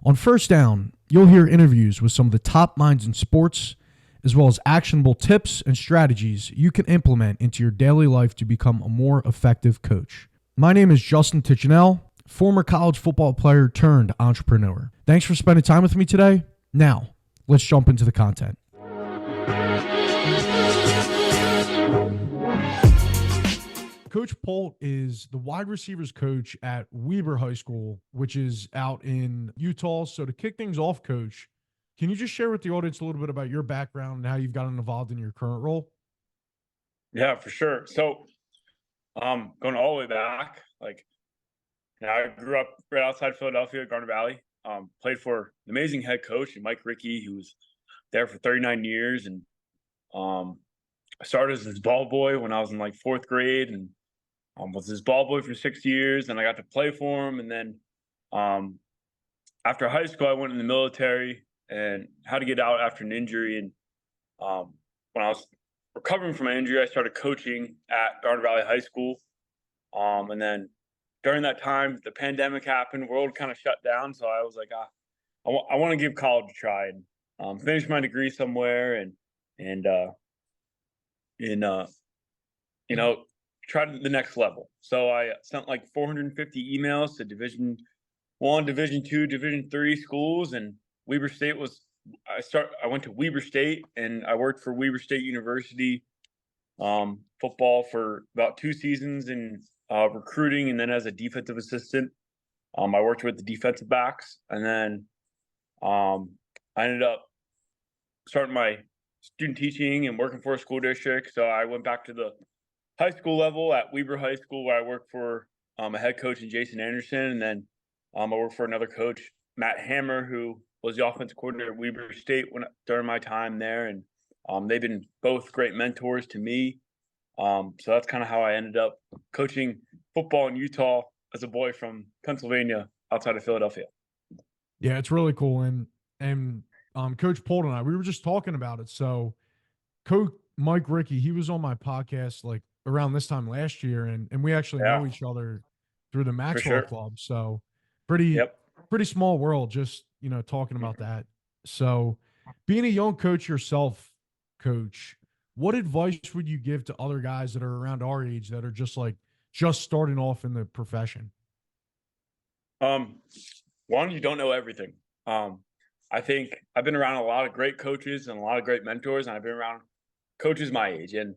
On First Down, you'll hear interviews with some of the top minds in sports, as well as actionable tips and strategies you can implement into your daily life to become a more effective coach. My name is Justin Titchenell, former college football player turned entrepreneur. Thanks for spending time with me today. Now, let's jump into the content. Coach Pulte is the wide receivers coach at Weber High School, which is out in Utah. So to kick things off, Coach, can you just share with the audience a little bit about your background and how you've gotten involved in your current role? Yeah, for sure. So, going all the way back, I grew up right outside Philadelphia, Garnet Valley. Played for an amazing head coach, Mike Rickey, who was there for 39 years. And I started as his ball boy when I was in fourth grade, and was his ball boy for 6 years. And I got to play for him. And then after high school, I went in the military and had to get out after an injury. And when I was recovering from my injury, I started coaching at Garnet Valley High School. And then during that time, the pandemic happened, world kind of shut down. So I was like, I want to give college a try and finish my degree somewhere and try the next level. So I sent 450 emails to Division I, Division II, Division III schools, and Weber State I went to Weber State, and I worked for Weber State University football for about 2 seasons in recruiting, and then as a defensive assistant. I worked with the defensive backs, and then I ended up starting my student teaching and working for a school district. So I went back to the high school level at Weber High School, where I worked for a head coach in Jason Anderson, and then I worked for another coach, Matt Hammer, who was the offensive coordinator at Weber State during my time there, and they've been both great mentors to me. So that's kind of how I ended up coaching football in Utah as a boy from Pennsylvania, outside of Philadelphia. Yeah, it's really cool. And Coach Pulte and I, we were just talking about it. So Coach Mike Rickey, he was on my podcast around this time last year, and we actually know each other through the Maxwell Club. So pretty small world, just talking about that. So being a young coach yourself, Coach, what advice would you give to other guys that are around our age that are just starting off in the profession? One, you don't know everything. I think I've been around a lot of great coaches and a lot of great mentors, and I've been around coaches my age. And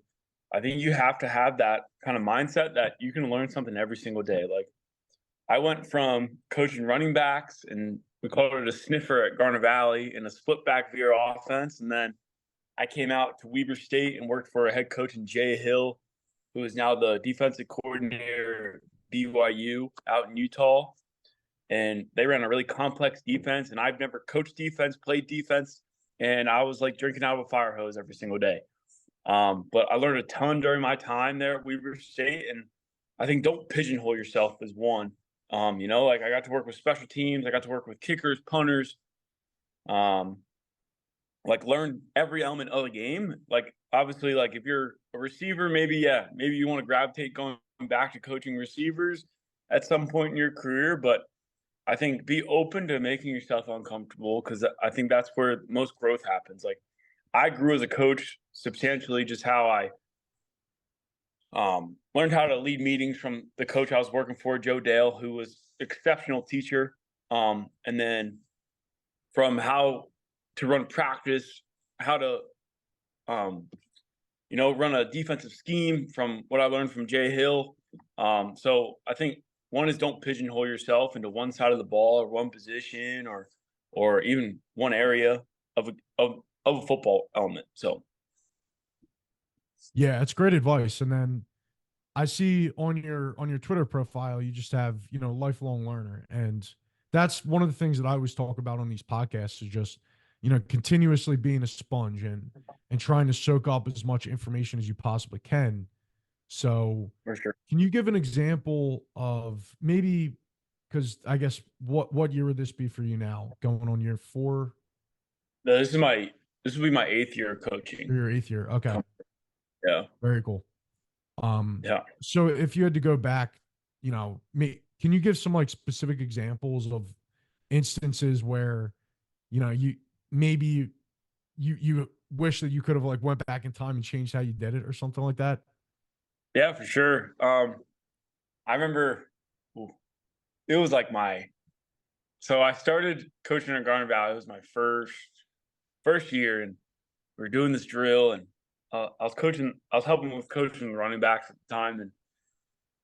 I think you have to have that kind of mindset that you can learn something every single day. I went from coaching running backs, and we called it a sniffer at Garnet Valley, in a split back veer offense. And then I came out to Weber State and worked for a head coach in Jay Hill, who is now the defensive coordinator at BYU out in Utah. And they ran a really complex defense, and I've never coached defense, played defense, and I was drinking out of a fire hose every single day. But I learned a ton during my time there at Weber State, and I think don't pigeonhole yourself as one. I got to work with special teams, I got to work with kickers, punters, learn every element of the game. Obviously, if you're a receiver, maybe you want to gravitate going back to coaching receivers at some point in your career, but I think be open to making yourself uncomfortable, because I think that's where most growth happens. I grew as a coach substantially, just how I learned how to lead meetings from the coach I was working for, Joe Dale, who was an exceptional teacher. And then from how to run practice, how to, run a defensive scheme, from what I learned from Jay Hill. So I think one is, don't pigeonhole yourself into one side of the ball or one position or even one area of a football element. So. Yeah, it's great advice. And then I see on your Twitter profile, you just have, lifelong learner. And that's one of the things that I always talk about on these podcasts, is just, continuously being a sponge and trying to soak up as much information as you possibly can. So For sure. Can you give an example of maybe, because I guess what year would this be for you now? Going on year 4? No, this will be my 8th year of coaching. Or your 8th year. Okay. Yeah. Very cool. Yeah. So if you had to go back, can you give some specific examples of instances where, you maybe you wish that you could have like went back in time and changed how you did it or something like that? Yeah, for sure. I remember ooh, it was like so I started coaching at Garnet Valley. It was my first year, and we were doing this drill, and I was helping with coaching the running backs at the time, and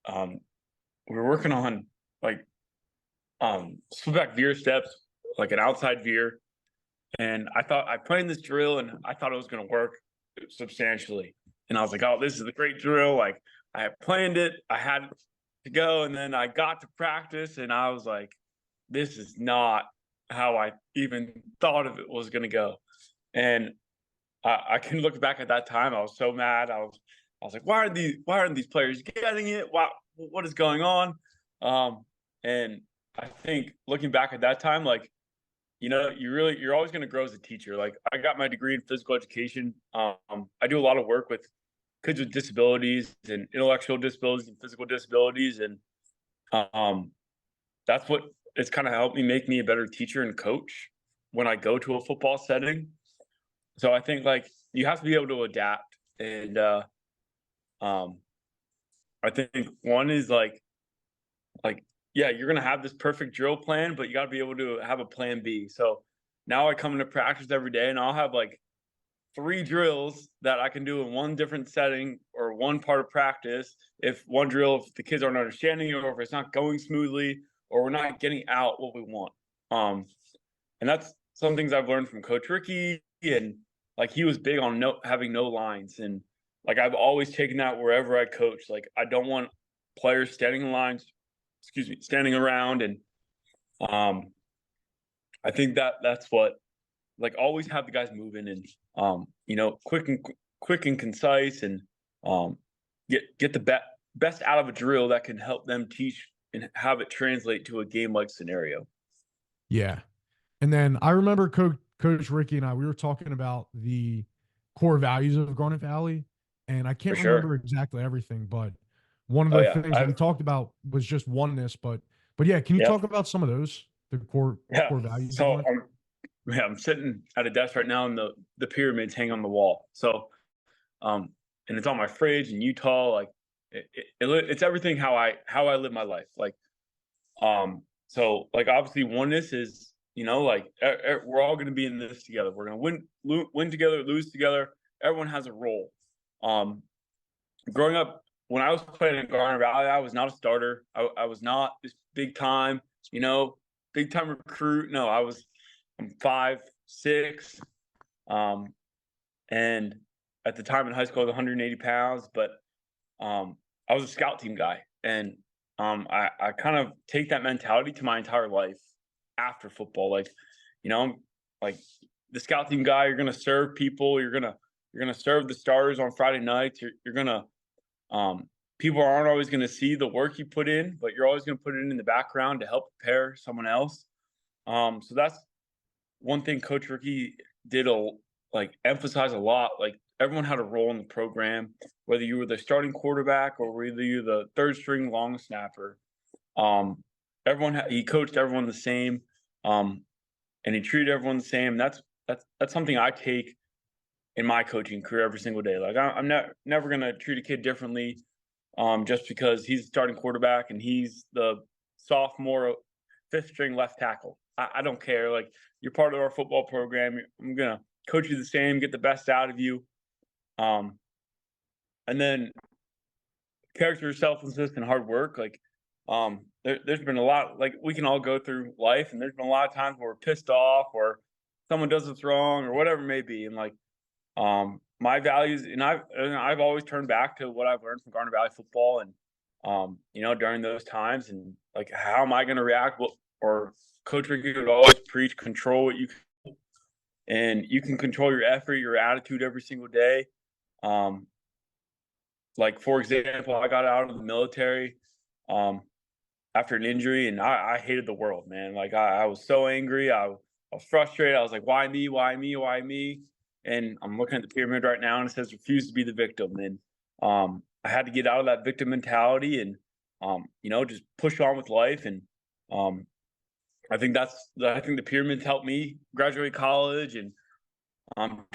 um, we were working on like split back veer steps, like an outside veer. And I planned this drill, and I thought it was going to work substantially. And I was like, oh, this is a great drill. Like, I had planned it, I had to go. And then I got to practice, and I was like, this is not how I even thought of it was going to go. And I can look back at that time. I was so mad. I was like, why aren't these players getting it? What is going on? And I think looking back at that time, like, you're always going to grow as a teacher. Like, I got my degree in physical education. I do a lot of work with kids with disabilities and intellectual disabilities and physical disabilities. And um, that's what it's kind of helped me make me a better teacher and coach when I go to a football setting. So I think like you have to be able to adapt. And um, I think one is like, yeah, you're gonna have this perfect drill plan, but you got to be able to have a plan B. So now I come into practice every day, and I'll have like 3 drills that I can do in one different setting or one part of practice. If one drill, if the kids aren't understanding it, or if it's not going smoothly, or we're not getting out what we want. And that's some things I've learned from Coach Ricky, and like he was big on having no lines, and like I've always taken that wherever I coach. Like I don't want players standing in lines, standing around, and um, I think that's what like always have the guys moving and quick and concise, and um, get the best out of a drill that can help them teach and have it translate to a game like scenario. Yeah. And then I remember Coach Ricky and we were talking about the core values of Garnet Valley, and I For can't remember sure. exactly everything, but one of Oh the yeah. things that we talked about was just oneness. But yeah, can you Yep. talk about some of those, the Yeah. core values of So Garnet? I'm sitting at a desk right now, and the pyramids hang on the wall. So um, and it's on my fridge in Utah. Like it's everything how I live my life. Like so like obviously oneness is like we're all going to be in this together. We're going to win together, lose together. Everyone has a role. Um, growing up, when I was playing in Garnet Valley, I was not a starter. I was not this you know, big time recruit. No, I'm 5'6", and at the time in high school I was 180 pounds, but I was a scout team guy, and I kind of take that mentality to my entire life after football. Like, like the scout team guy, you're gonna serve people, you're gonna serve the starters on Friday nights. You're gonna people aren't always gonna see the work you put in, but you're always gonna put it in the background to help prepare someone else. So that's one thing Coach Ricky did emphasize a lot. Like everyone had a role in the program, whether you were the starting quarterback or whether you're the third string long snapper. Um, he coached everyone the same, and he treated everyone the same. That's something I take in my coaching career every single day. Like I'm never gonna treat a kid differently, just because he's the starting quarterback and he's the sophomore fifth string left tackle. I don't care. Like you're part of our football program. I'm gonna coach you the same, get the best out of you. Um, and then character, selflessness, and hard work. Like, there's been a lot. Like we can all go through life, and there's been a lot of times where we're pissed off, or someone does us wrong, or whatever it may be. And like, my values, and I've always turned back to what I've learned from Garnet Valley football, and during those times, and like, how am I going to react? Or Coach Ricky would always preach, control what you can, and you can control your effort, your attitude every single day. Like for example, I got out of the military um, after an injury, and I hated the world, man. Like I was so angry. I was frustrated. I was like, why me? Why me? Why me? And I'm looking at the pyramid right now, and it says refuse to be the victim. And I had to get out of that victim mentality and just push on with life. And I think the pyramids helped me graduate college and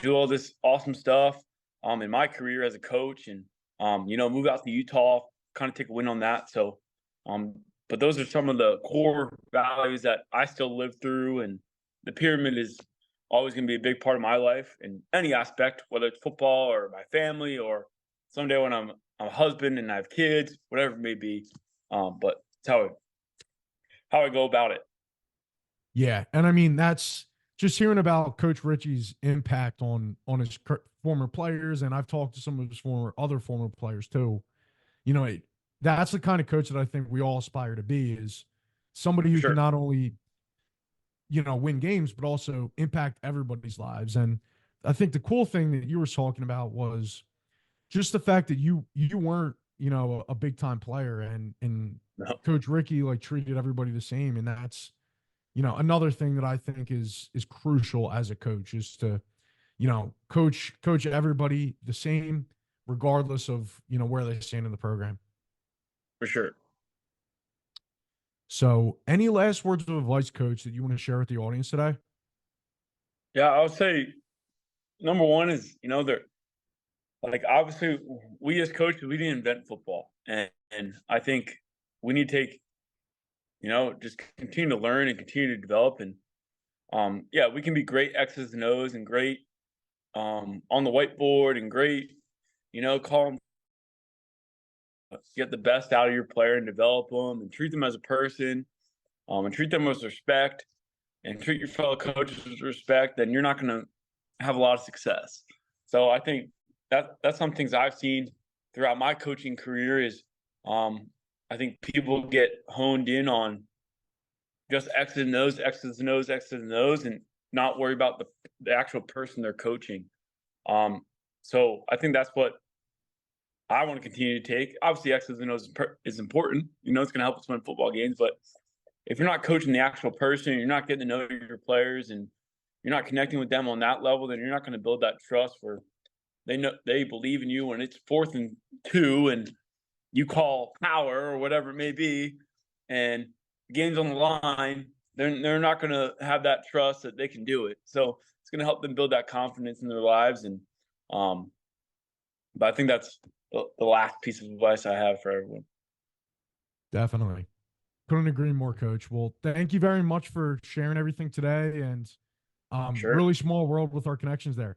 do all this awesome stuff in my career as a coach, and move out to Utah, kind of take a win on that. So, but those are some of the core values that I still live through, and the pyramid is always going to be a big part of my life in any aspect, whether it's football or my family, or someday when I'm a husband and I have kids, whatever it may be. But it's how I go about it. Yeah, and I mean that's just hearing about Coach Richie's impact on his former players, and I've talked to some of his other former players too. That's the kind of coach that I think we all aspire to be, is somebody who can Sure. not only win games but also impact everybody's lives. And I think the cool thing that you were talking about was just the fact that you weren't a big time player, and No, Coach Ricky like treated everybody the same, and that's another thing that I think is crucial as a coach, is to coach everybody the same regardless of where they stand in the program. for sure. So any last words of advice, Coach, that you want to share with the audience today? Yeah, I would say number one is, there, like, obviously we as coaches, we didn't invent football, and I think we need to take, just continue to learn and continue to develop. And yeah, we can be great X's and O's and great on the whiteboard and great, call them, get the best out of your player and develop them and treat them as a person, and treat them with respect and treat your fellow coaches with respect, then you're not going to have a lot of success. So I think that's some things I've seen throughout my coaching career is, I think people get honed in on just X's and O's, X's and O's, X's and O's, and not worry about the actual person they're coaching. So I think that's what I want to continue to take. Obviously, X's and O's is important. It's going to help us win football games. But if you're not coaching the actual person, you're not getting to know your players, and you're not connecting with them on that level, then you're not going to build that trust where they believe in you when it's 4th and 2 and you call power or whatever it may be, and game's on the line. They're not going to have that trust that they can do it. So it's going to help them build that confidence in their lives. And but I think that's the last piece of advice I have for everyone. Definitely. Couldn't agree more, Coach. Well, thank you very much for sharing everything today, and Sure. really small world with our connections there.